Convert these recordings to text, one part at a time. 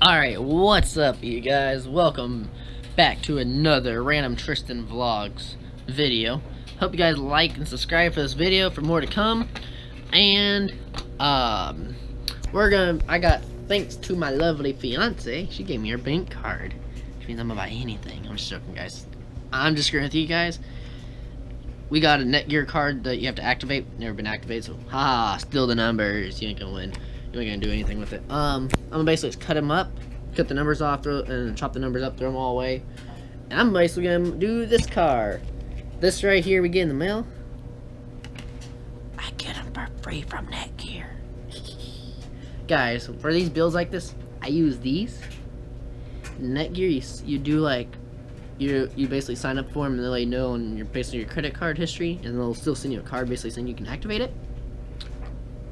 Alright, what's up you guys? Welcome back to another Random Tristan Vlogs video. Hope you guys like and subscribe for this video for more to come. And I got, thanks to my lovely fiance, she gave me her bank card. Which means I'm gonna buy anything. I'm just joking, guys. I'm just agreeing with you guys. We got a Netgear card that you have to activate. Never been activated, so haha, still the numbers. You ain't gonna win. You ain't gonna do anything with it. I'm gonna basically just cut them up, cut the numbers off, and chop the numbers up, throw them all away. And I'm basically gonna do this car. This right here we get in the mail. I get them for free from Netgear. Guys, for these builds like this, I use these. Netgear, you do like, you basically sign up for them and they let you know on your basically your credit card history, and they'll still send you a card basically saying you can activate it.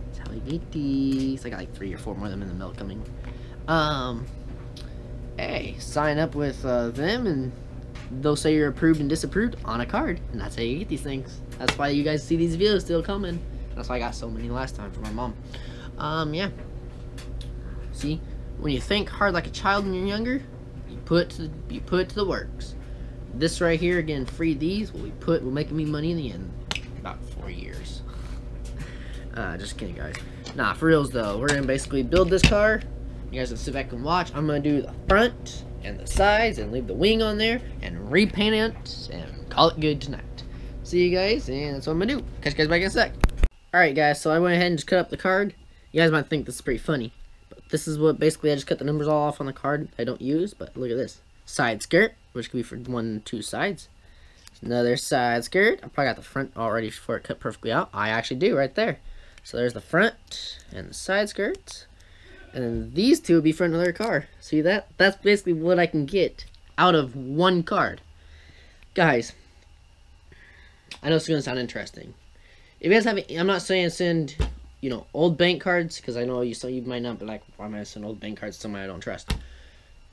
That's how I get these. I got like 3 or 4 more of them in the mail coming. Hey, sign up with them and they'll say you're approved and disapproved on a card, and that's how you get these things. That's why you guys see these videos still coming. That's why I got so many last time from my mom. Yeah. See, when you think hard like a child when you're younger, you put to the works. This right here, again, free these. Will making me money in the end. About 4 years. Just kidding, guys. Nah, for reals though, we're gonna basically build this car. You guys can sit back and watch. I'm gonna do the front and the sides and leave the wing on there and repaint it and call it good tonight. See you guys, and that's what I'm gonna do. Catch you guys back in a sec. Alright guys, so I went ahead and just cut up the card. You guys might think this is pretty funny, but this is what basically I just cut the numbers all off on the card I don't use. But look at this. Side skirt, which could be for 1 2 sides. Another side skirt. I probably got the front already before it cut perfectly out. I actually do right there. So there's the front and the side skirts. And then these two would be for another car. See that? That's basically what I can get out of one card. Guys, I know it's going to sound interesting. If you guys have, I'm not saying send, you know, old bank cards, because I know you might not be like, why am I sending old bank cards to somebody I don't trust?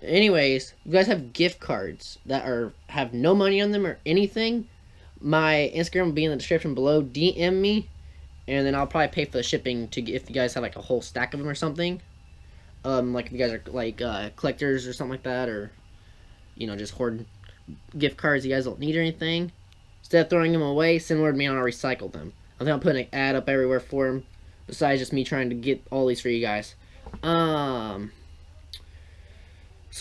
Anyways, you guys have gift cards that have no money on them or anything, my Instagram will be in the description below. DM me, and then I'll probably pay for the shipping if you guys have like a whole stack of them or something. Like if you guys are like collectors or something like that, or you know, just hoard gift cards you guys don't need or anything. Instead of throwing them away, send word to me and I'll recycle them. I think I'm putting an ad up everywhere for them. Besides just me trying to get all these for you guys. So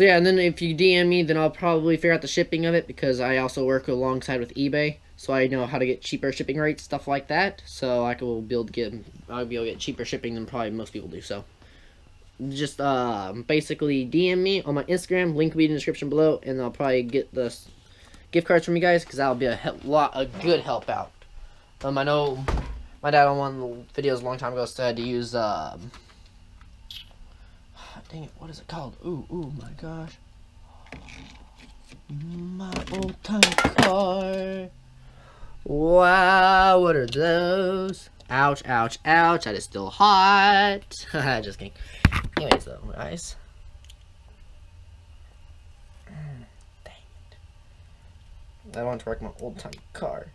yeah, and then if you DM me, then I'll probably figure out the shipping of it, because I also work alongside with eBay, so I know how to get cheaper shipping rates, stuff like that. So I'll be able to get cheaper shipping than probably most people do. So just basically DM me on my Instagram, link will be in the description below, and I'll probably get the gift cards from you guys, because that'll be a good help out. I know my dad on one of the videos a long time ago said to use dang it, what is it called? Ooh, my gosh. My old time car. Wow, what are those? Ouch, ouch, ouch. That is still hot. Just kidding. Anyways, though, guys. Dang it. I want to work my old time car.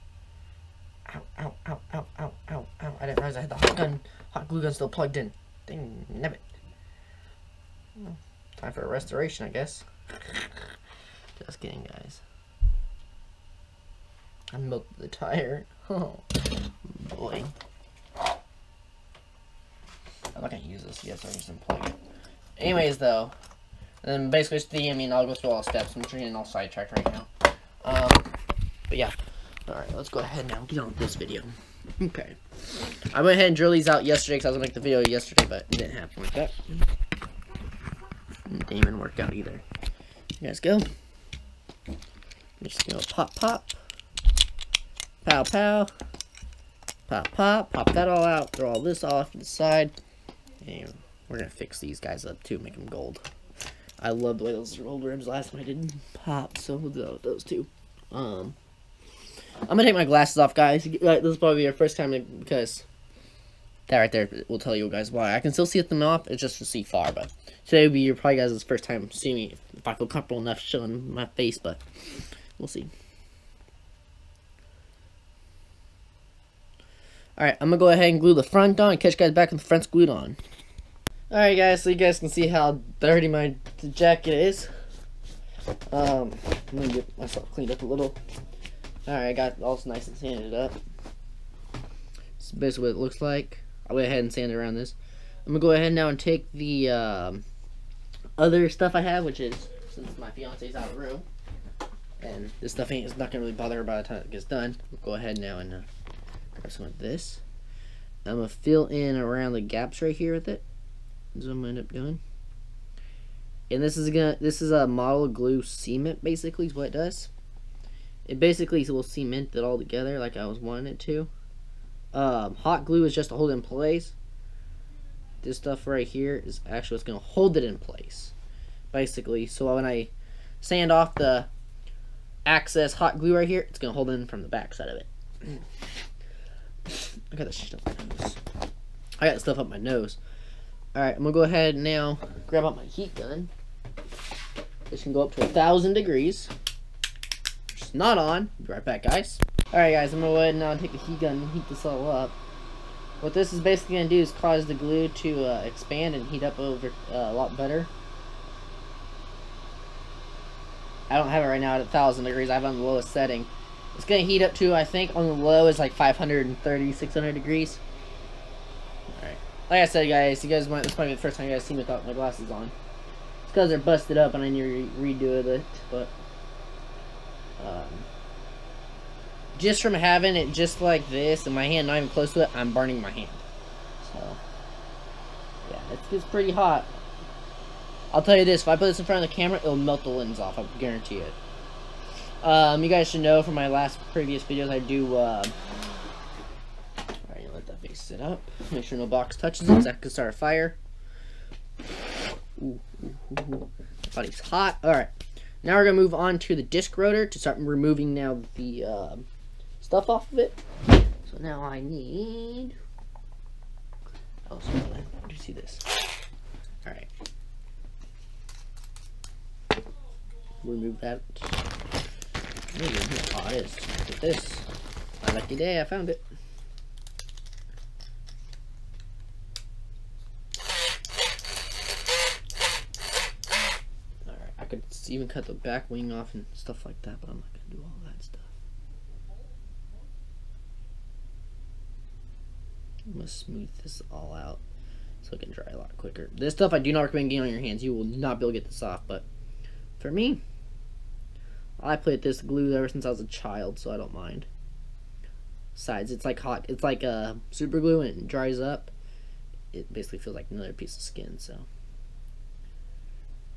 Ow, ow, ow, ow, ow, ow, ow. I didn't realize I had the hot glue gun still plugged in. Dang nabbit. Time for a restoration, I guess. Just kidding, guys. I milked the tire. Oh, boy. I'm not gonna use this yet, so I'm just gonna unplug it. Anyways, though, and then basically just DM me and I'll go through all the steps. I'm getting all sidetracked right now. But yeah. Alright, let's go ahead now and get on with this video. Okay. I went ahead and drilled these out yesterday because I was gonna make the video yesterday, but it didn't happen like that. Didn't even work out either. You guys go. I'm just gonna pop, pop. Pow, pow. Pop, pop. Pop that all out. Throw all this off to the side. And we're gonna fix these guys up too, make them gold. I love the way those old rims last time I didn't pop, so we'll do those two. I'm gonna take my glasses off, guys. This is probably your first time, because that right there will tell you guys why. I can still see them off, it's just to see far, but today will be your probably guys' first time seeing me, if I feel comfortable enough showing my face, but we'll see. Alright, I'm gonna go ahead and glue the front on and catch you guys back when the front's glued on. Alright guys, so you guys can see how dirty my jacket is. I'm gonna get myself cleaned up a little. Alright, I got all nice and sanded up. This is basically what it looks like. I went ahead and sanded around this. I'm gonna go ahead now and take the other stuff I have, which is, since my fiance's out of the room, and this stuff it's not gonna really bother her by the time it gets done. We'll go ahead now and grab some of this. I'm gonna fill in around the gaps right here with it. That's what I'm gonna end up doing. And this is a model glue cement, basically is what it does. It basically will cement it all together like I was wanting it to. Hot glue is just to hold it in place. This stuff right here is actually what's gonna hold it in place, basically. So when I sand off the excess hot glue right here, it's gonna hold in from the back side of it. I got this shit up my nose. I got stuff up my nose. Alright, I'm gonna go ahead and now grab out my heat gun. This can go up to 1,000 degrees. It's not on. Be right back, guys. Alright guys, I'm gonna go ahead and now take the heat gun and heat this all up. What this is basically going to do is cause the glue to expand and heat up over a lot better. I don't have it right now at 1,000 degrees. I have it on the lowest setting. It's going to heat up to, I think, on the low is like 530, 600 degrees. Alright. Like I said, guys, this might be the first time you guys see me without my glasses on. It's because they're busted up and I need to redo it, but just from having it just like this and my hand not even close to it, I'm burning my hand. So, yeah, it's pretty hot. I'll tell you this, if I put this in front of the camera, it'll melt the lens off, I guarantee it. You guys should know from my previous videos, I do, alright, let that face sit up. Make sure no box touches it, so that could start a fire. Ooh, body's hot. Alright, now we're going to move on to the disc rotor to start removing now the, stuff off of it. So now I need, oh, sorry, where do you see this? Alright. Remove that. Oh, it is. Look at this. My lucky day, I found it. Alright, I could even cut the back wing off and stuff like that, but I'm not going to do all that stuff. I'm going to smooth this all out so it can dry a lot quicker. This stuff I do not recommend getting on your hands. You will not be able to get this off, but for me, I played this glue ever since I was a child, so I don't mind. Besides, it's like hot. It's like super glue, and it dries up. It basically feels like another piece of skin, so.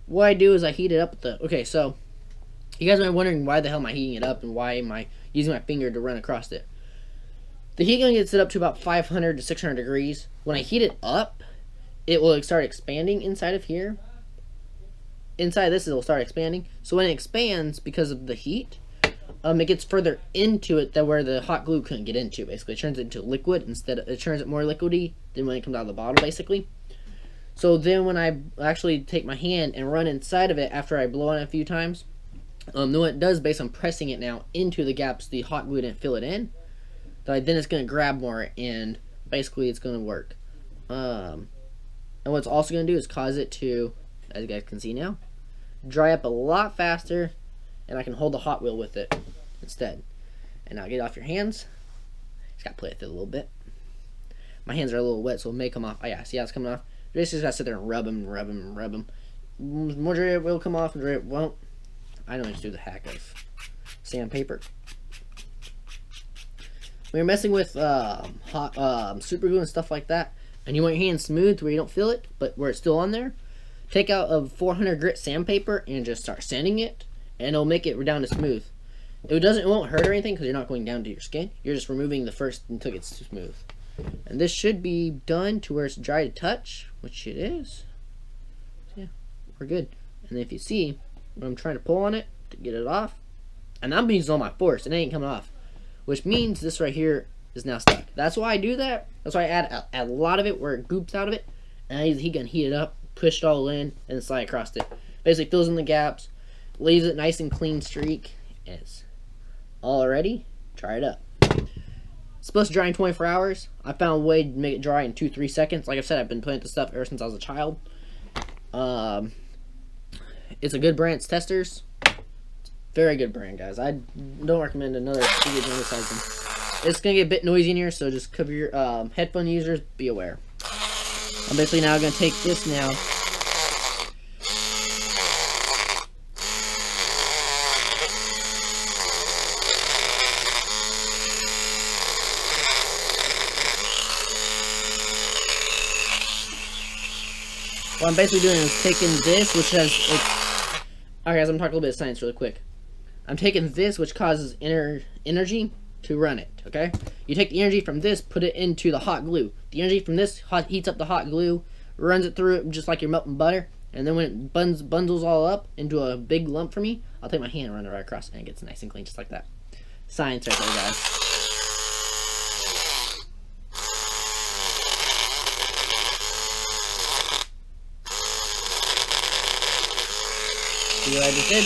What I do is I heat it up with the, okay, so you guys might be wondering why the hell am I heating it up and why am I using my finger to run across it. The heat gun gets it up to about 500 to 600 degrees. When I heat it up, it will start expanding inside of here. Inside this, it will start expanding. So when it expands, because of the heat, it gets further into it than where the hot glue couldn't get into. Basically, it turns it into liquid instead. It turns it more liquidy than when it comes out of the bottle, basically. So then, when I actually take my hand and run inside of it after I blow on it a few times, then what it does, based on pressing it now into the gaps, the hot glue didn't fill it in. Then it's going to grab more, and basically, it's going to work. And what it's also going to do is cause it to, as you guys can see now, dry up a lot faster, and I can hold the Hot Wheel with it instead. And now get it off your hands. Just gotta play with it a little bit. My hands are a little wet, so it'll make them off. Oh yeah, see how it's coming off? You just gotta sit there and rub them, rub them, rub them. Majority of it will come off, majority of it won't. I don't just do the hack of sandpaper. When you're messing with super glue and stuff like that, and you want your hands smooth where you don't feel it, but where it's still on there, take out a 400 grit sandpaper and just start sanding it, and it'll make it down to smooth. It won't hurt or anything because you're not going down to your skin. You're just removing the first until it gets smooth. And this should be done to where it's dry to touch, which it is. So yeah, we're good. And if you see, when I'm trying to pull on it to get it off, and I'm using all my force, and it ain't coming off, which means this right here is now stuck. That's why I do that. That's why I add a lot of it where it goops out of it, and I use the heat gun, heat it up, push it all in, and then slide across it. Basically fills in the gaps, leaves it nice and clean streak. It's all ready. Try it up. It's supposed to dry in 24 hours. I found a way to make it dry in 2-3 seconds. Like I said, I've been playing with this stuff ever since I was a child. It's a good brand. It's Testers. Very good brand, guys. I don't recommend another studio brand besides them. It's gonna get a bit noisy in here, so just cover your headphone users. Be aware. I'm basically now gonna take this now. What I'm basically doing is taking this, which has, alright guys, I'm talking a little bit of science really quick. I'm taking this, which causes energy to run it, okay? You take the energy from this, put it into the hot glue. The energy from this heats up the hot glue, runs it through it just like you're melting butter, and then when it bundles all up into a big lump for me, I'll take my hand and run it right across, and it gets nice and clean just like that. Science right there, guys. See what I just did?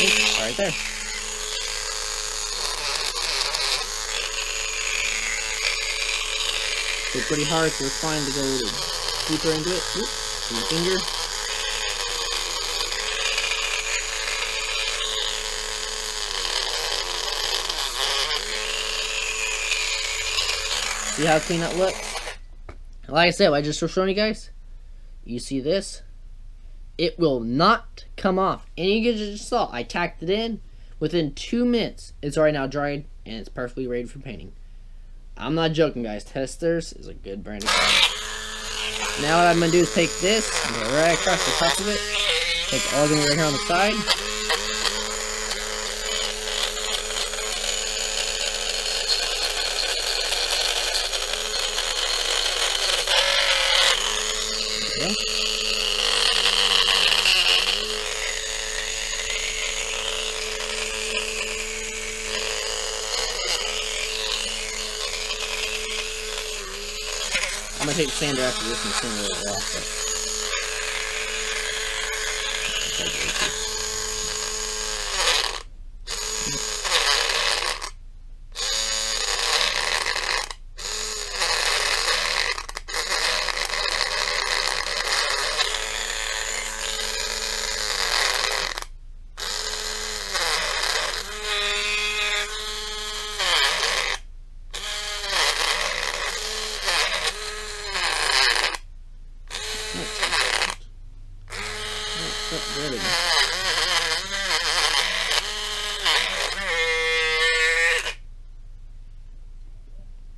Oh, right there. It's pretty hard, so it's fine to go deeper into it. Oop, with my finger. See how clean that looks? Like I said, what I just showed you guys, you see this? It will not come off. And you just saw, I tacked it in. Within 2 minutes, it's already now dried, and it's perfectly ready for painting. I'm not joking, guys. Testers is a good brand of product. Now what I'm going to do is take this, and go right across the top of it. Take all of them right here on the side. There we go. I'm gonna take the sander after this and sand it off.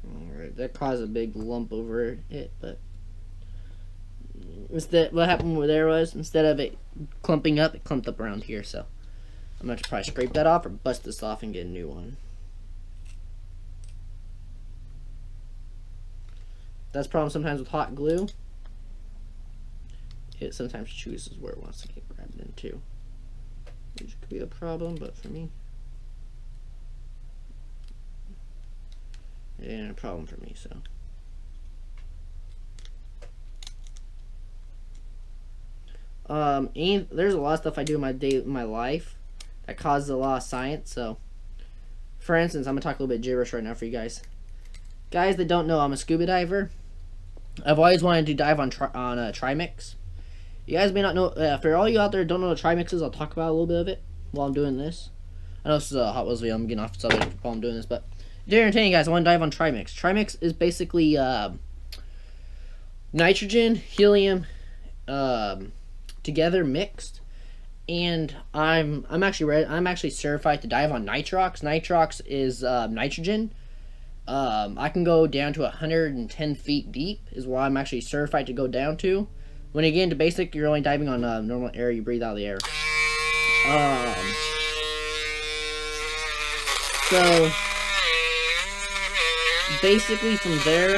Alright, that caused a big lump over it, but instead, what happened where there was, instead of it clumping up, it clumped up around here, so I'm going to probably scrape that off or bust this off and get a new one. That's the problem sometimes with hot glue. It sometimes chooses where it wants to get grabbed into, which could be a problem, but for me, it ain't a problem for me, so. And there's a lot of stuff I do in my life that causes a lot of science, so. For instance, I'm going to talk a little bit gibberish right now for you guys. Guys that don't know, I'm a scuba diver. I've always wanted to dive on Trimix. You guys may not know, for all you out there who don't know what Trimix is, I'll talk about a little bit of it while I'm doing this. I know this is a Hot Wheels video, I'm getting off the subject while I'm doing this, but to entertain you guys, I want to dive on Trimix. Trimix is basically nitrogen, helium, together mixed, and I'm actually certified to dive on nitrox. Nitrox is nitrogen. I can go down to 110 feet deep is where I'm actually certified to go down to. When you get into basic, you're only diving on normal air. You breathe out of the air. So basically from there,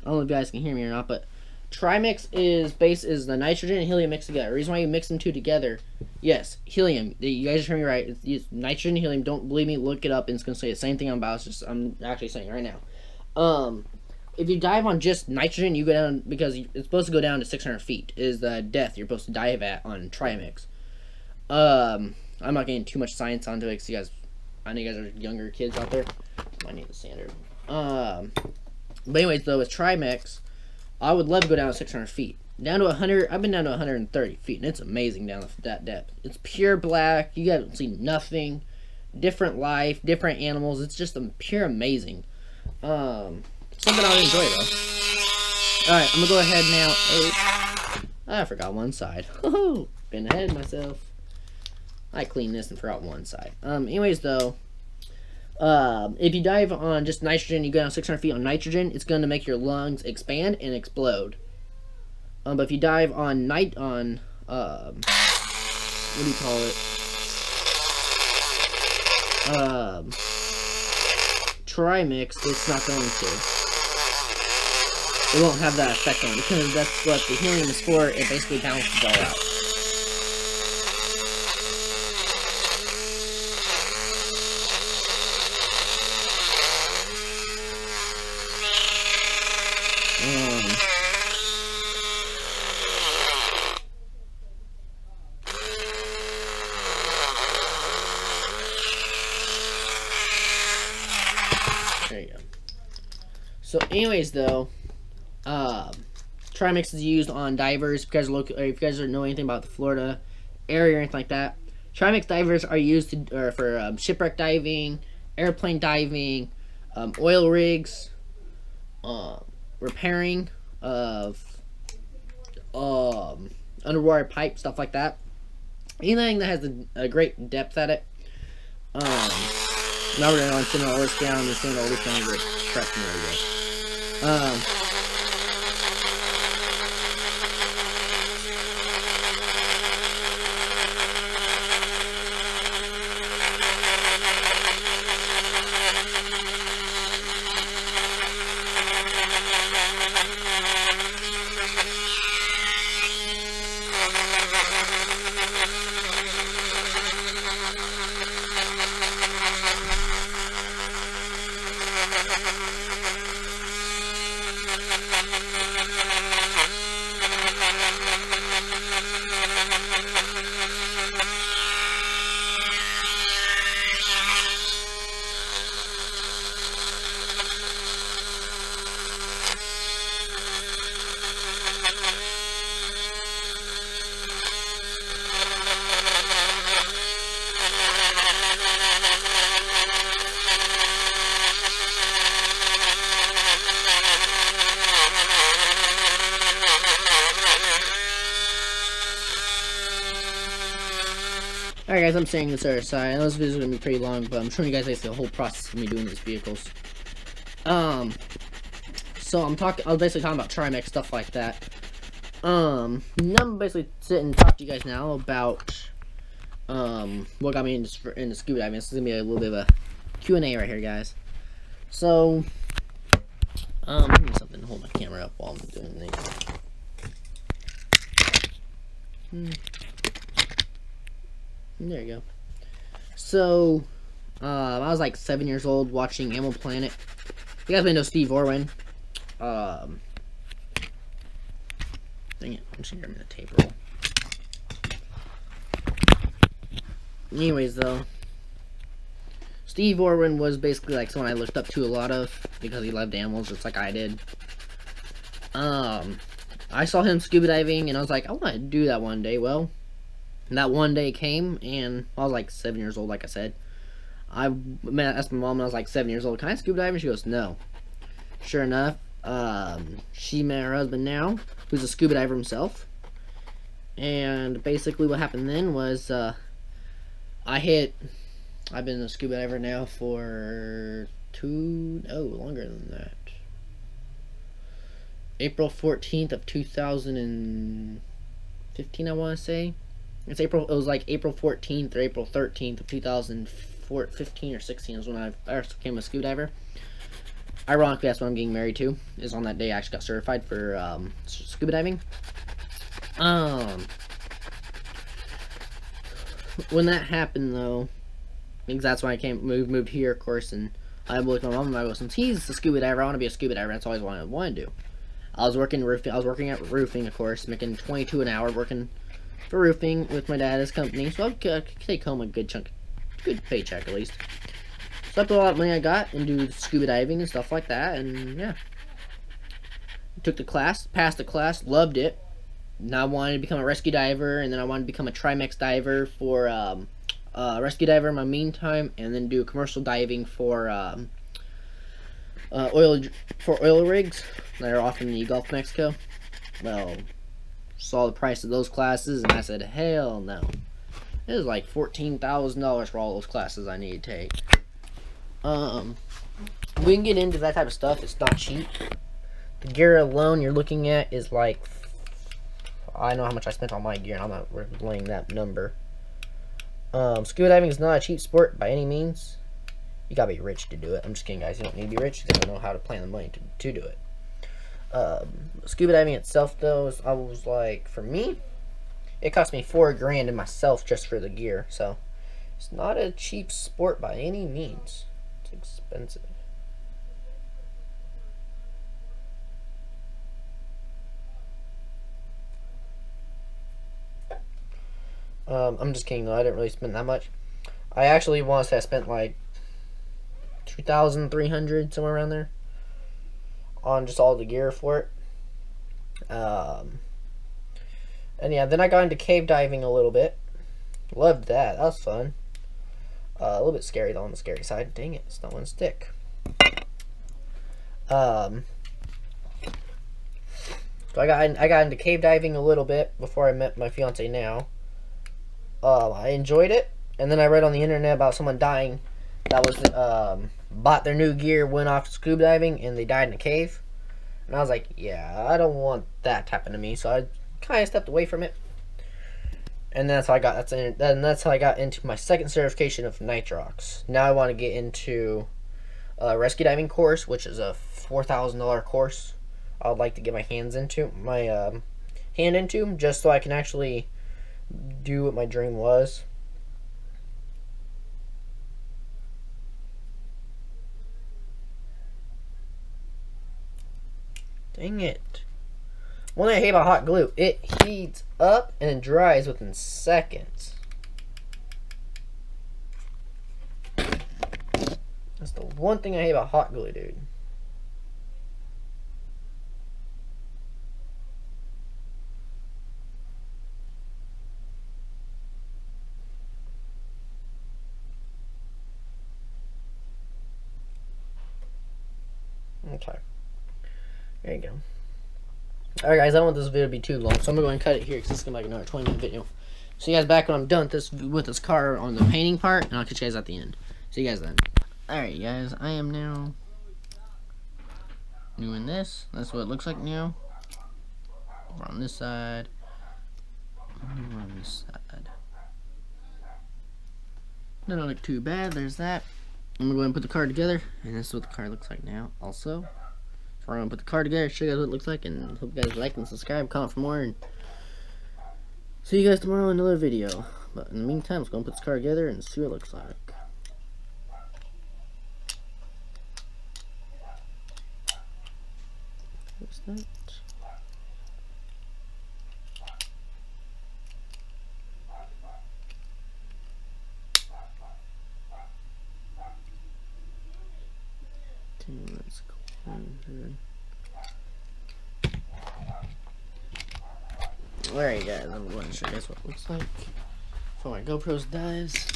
I don't know if you guys can hear me or not, but Trimix is the nitrogen and helium mixed together. The reason why you mix them two together, yes, helium. You guys just heard me right. It's nitrogen and helium. Don't believe me, look it up, and it's gonna say the same thing I'm about. I'm actually saying it right now. If you dive on just nitrogen, you go down, because it's supposed to go down to 600 feet. Is the depth you're supposed to dive at on Trimix. I'm not getting too much science onto it because you guys, I know you guys are younger kids out there. I need the sander. But anyways, though, with Trimix, I would love to go down to 600 feet. Down to 100, I've been down to 130 feet, and it's amazing down that depth. It's pure black. You guys see nothing. Different life, different animals. It's just pure amazing. Something I would enjoy, though. Alright, I'm going to go ahead now. Oh, I forgot one side. Oh, been ahead of myself. I cleaned this and forgot one side. Anyways, though, if you dive on just nitrogen, you go down 600 feet on nitrogen, it's going to make your lungs expand and explode. But if you dive on what do you call it? Trimix, it's not going to. It won't have that effect on it because that's what the helium is for. It basically balances it all out. There you go. So anyways, though, Trimix is used on divers. If you guys don't know anything about the Florida area or anything like that, Trimix divers are used for shipwreck diving, airplane diving, oil rigs, repairing of underwater pipe, stuff like that. Anything that has a great depth at it. Now we're going to send all this down and send all this down. Alright guys, I'm saying this other side. I know this video is going to be pretty long, but I'm showing you guys basically the whole process of me doing these vehicles. So I was basically talking about Trimix, stuff like that. Now I'm basically sitting and talk to you guys now about what got me into scuba diving. This is going to be a little bit of a Q&A right here, guys. So, give me something to hold my camera up while I'm doing things. There you go. So, I was like 7 years old watching Animal Planet. You guys may know Steve Irwin. Dang it, I'm just gonna grab me the tape roll. Anyways, though, Steve Irwin was basically like someone I looked up to a lot of because he loved animals just like I did. I saw him scuba diving and I was like, I want to do that one day. Well, that one day came, and I was like 7 years old, like I said. I asked my mom when I was like 7 years old, can I scuba dive? And she goes, no. Sure enough, she met her husband now, who's a scuba diver himself. And basically what happened then was, I've been a scuba diver now for longer than that. April 14th of 2015, I want to say. It was like April 14th or April 13th of 2015 or 16 is when I first became a scuba diver. Ironically, that's what I'm getting married to. Is on that day I actually got certified for scuba diving. When that happened, though, because that's when I moved here, of course, and I looked at my mom and I go, since he's a scuba diver, I want to be a scuba diver. That's all I wanted to do. I was working at roofing, of course, making $22 an hour, working for roofing with my dad's company, so I could take home a good paycheck at least. So I put a lot of money I got into scuba diving and stuff like that, and yeah. Took the class, passed the class, loved it. Now I wanted to become a rescue diver, and then I wanted to become a Trimex diver for rescue diver in my meantime, and then do commercial diving for oil rigs that are off in the Gulf of Mexico. Well, saw the price of those classes, and I said, hell no. It was like $14,000 for all those classes I need to take. We can get into that type of stuff. It's not cheap. The gear alone you're looking at is like, I know how much I spent on my gear, and I'm not relaying that number. Scuba diving is not a cheap sport by any means. You gotta be rich to do it. I'm just kidding, guys. You don't need to be rich. You gotta know how to plan the money to do it. Scuba diving itself, though, I was like, for me, it cost me $4 grand in myself just for the gear. So it's not a cheap sport by any means. It's expensive. I'm just kidding though, I didn't really spend that much. I actually want to say I spent like $2,300, somewhere around there, on just all the gear for it. And yeah, then I got into cave diving a little bit. Loved that. That was fun. A little bit scary though, on the scary side. Dang it, it's not one stick. So I got into cave diving a little bit before I met my fiance now. I enjoyed it, and then I read on the internet about someone dying that was bought their new gear, went off scuba diving, and they died in a cave. And I was like, yeah, I don't want that to happen to me, so I kind of stepped away from it. And that's how I got into my second certification of nitrox. Now I want to get into a rescue diving course, which is a $4,000 course. I would like to get my hand into, just so I can actually do what my dream was. Dang it. One thing I hate about hot glue, it heats up and it dries within seconds. That's the one thing I hate about hot glue, dude. Okay. There you go. Alright guys, I don't want this video to be too long, so I'm going to go ahead and cut it here because this is going to be like another 20-minute video. See you guys back when I'm done with this car on the painting part, and I'll catch you guys at the end. See you guys then. Alright guys, I am now doing this. That's what it looks like now. Over on this side. Over on this side. Doesn't look too bad. There's that. I'm going to go ahead and put the car together, and this is what the car looks like now also. So I'm going to put the car together, show you guys what it looks like, and hope you guys like and subscribe, comment for more, and see you guys tomorrow in another video. But in the meantime, I'm just going to put this car together and see what it looks like. What's that? Let's go ahead. Alright guys, I'm going to show you guys what it looks like before my GoPro dies.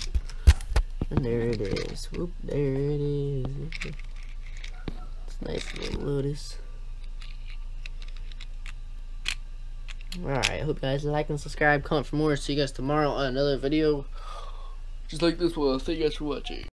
And there it is. Whoop, there it is. It's a nice little Lotus. Alright, hope you guys like and subscribe, comment for more. See you guys tomorrow on another video just like this one. Thank you guys for watching.